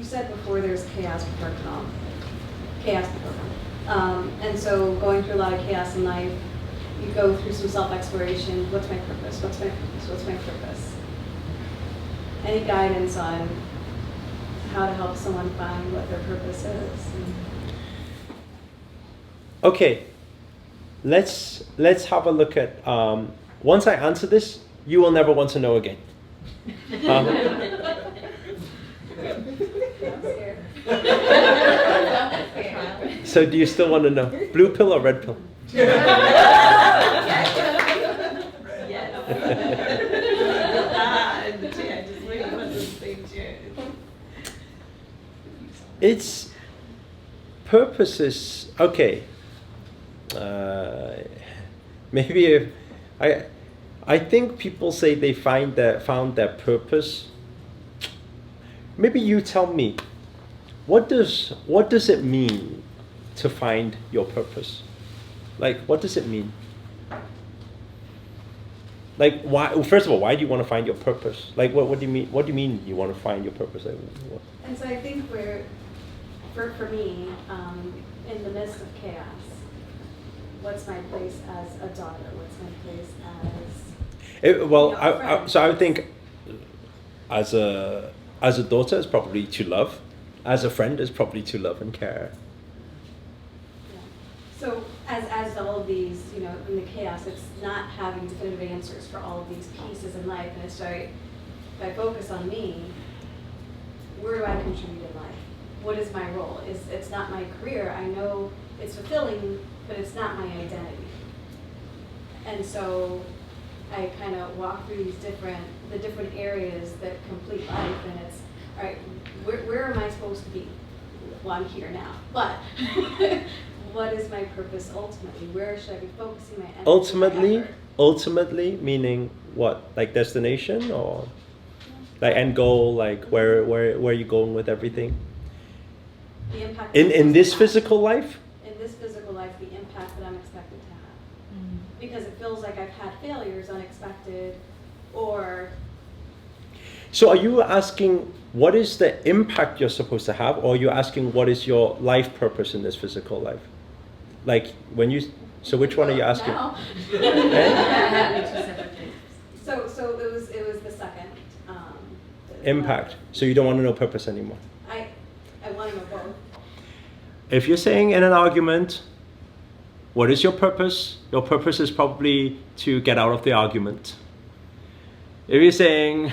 you said before there's chaos before calm. Chaos before calm. And so going through a lot of chaos in life, you go through some self-exploration. What's my purpose? What's my purpose? What's my purpose? Any guidance on how to help someone find what their purpose is? Okay, let's have a look at, once I answer this, you will never want to know again. So do you still want to know? Blue pill or red pill? Its purpose is, okay, maybe if I think people say they found their purpose. Maybe you tell me, what does it mean to find your purpose? Like, what does it mean? Like, why? First of all, why do you want to find your purpose? Like, what do you mean? What do you mean you want to find your purpose? Like, what? And so I think for me, in the midst of chaos, what's my place as a daughter? What's my place as so I would think, as a daughter, is probably to love. As a friend, is probably to love and care. Yeah. So as all of these, in the chaos, it's not having definitive answers for all of these pieces in life, and it's if I focus on me, where do I contribute in life? What is my role? It's not my career. I know it's fulfilling, but it's not my identity. And so I kind of walk through the different areas that complete life, and it's, all right, where am I supposed to be? Well, I'm here now, but what is my purpose ultimately? Where should I be focusing my energy? Ultimately, meaning what? Like destination, or like end goal? Like where are you going with everything? The impact in this physical life? In this physical life, the impact that I'm expected to have. Because it feels like I've had failures unexpected, or... So are you asking what is the impact you're supposed to have, or are you asking what is your life purpose in this physical life? Like when you... So which one are you asking? No. So it was the second. Impact. So you don't want to know purpose anymore? I want to know both. If you're saying in an argument, what is your purpose? Your purpose is probably to get out of the argument. If you're saying,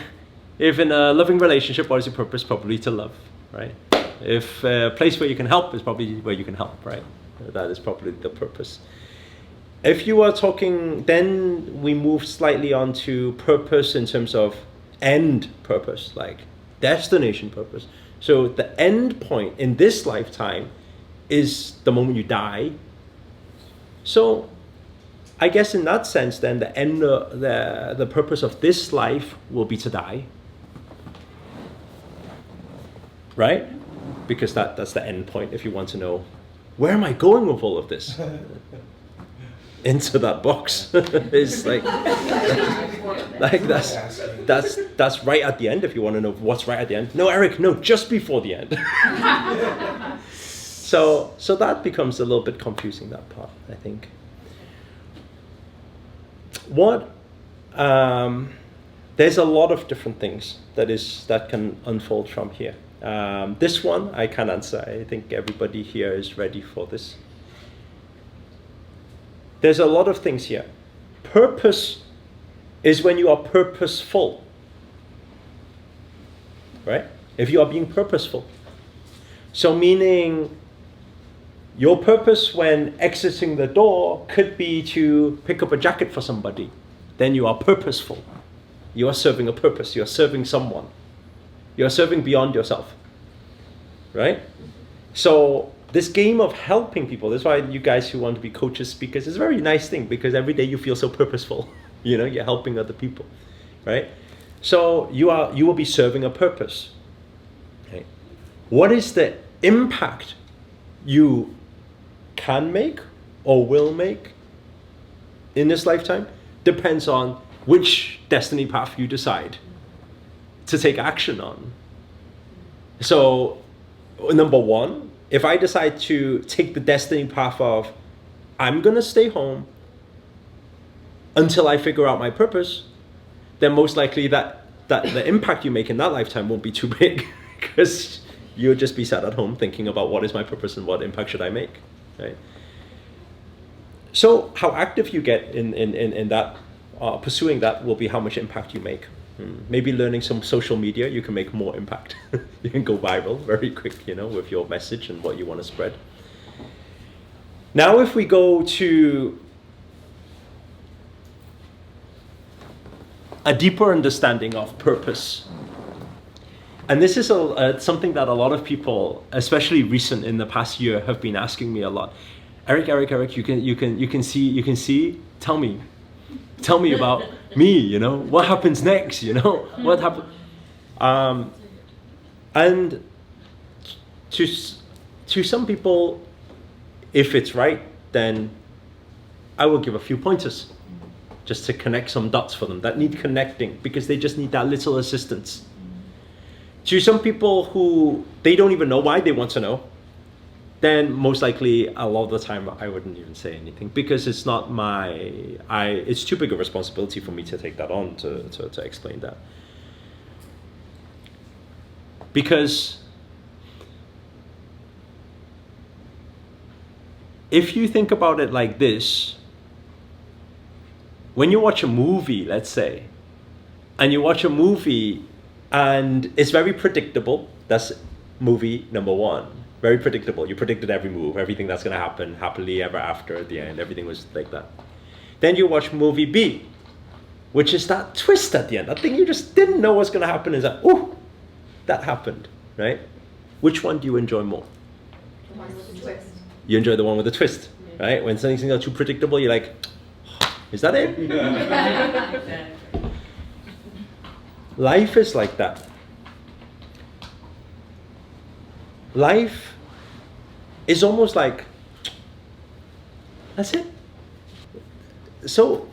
if in a loving relationship, what is your purpose? Probably to love, right? If a place where you can help is probably where you can help, right? That is probably the purpose. If you are talking, then we move slightly on to purpose in terms of end purpose, like destination purpose. So the end point in this lifetime is the moment you die. So I guess in that sense, then the end, the purpose of this life will be to die, right? Because that's the end point. If you want to know, where am I going with all of this? Into that box. It's like that's right at the end. If you want to know what's right at the end, no, Eric, no, just before the end. So that becomes a little bit confusing, that part, I think. There's a lot of different things that can unfold from here. This one I can't answer. I think everybody here is ready for this. There's a lot of things here. Purpose is when you are purposeful, right? If you are being purposeful. So meaning your purpose when exiting the door could be to pick up a jacket for somebody. Then you are purposeful. You are serving a purpose. You are serving someone. You are serving beyond yourself, right? So this game of helping people, that's why you guys who want to be coaches, speakers, is a very nice thing, because every day you feel so purposeful. You're helping other people, right? So you will be serving a purpose. Okay. What is the impact you can make or will make in this lifetime? Depends on which destiny path you decide to take action on. So number one, if I decide to take the destiny path of, I'm gonna stay home until I figure out my purpose, then most likely that the impact you make in that lifetime won't be too big, because you'll just be sat at home thinking about what is my purpose and what impact should I make, right? So how active you get in that, pursuing that will be how much impact you make. Maybe learning some social media, you can make more impact. You can go viral very quick, with your message and what you want to spread. Now if we go to a deeper understanding of purpose, and this is something that a lot of people, especially recent in the past year, have been asking me a lot. Eric, you can see. Tell me about me. What happens next? What happens? And to some people, if it's right, then I will give a few pointers, just to connect some dots for them that need connecting, because they just need that little assistance. To some people who they don't even know why they want to know, then most likely a lot of the time I wouldn't even say anything, because it's not it's too big a responsibility for me to take that on to explain that. Because if you think about it like this, when you watch a movie, let's say, and you watch a movie and it's very predictable, that's movie number one. Very predictable. You predicted every move, everything that's going to happen, happily ever after at the end. Everything was like that. Then you watch movie B, which is that twist at the end. That thing you just didn't know was going to happen is that, ooh, that happened, right? Which one do you enjoy more? The one with the twist. You enjoy the one with the twist, right? When something's too predictable, you're like, is that it? Life is like that. Life is almost like, that's it. So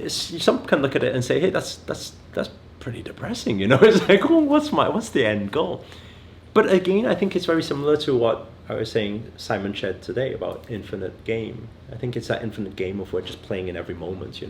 some can look at it and say, hey, that's pretty depressing, It's like, oh, what's the end goal? But again, I think it's very similar to what I was saying Simon shared today about infinite game. I think it's that infinite game of we're just playing in every moment,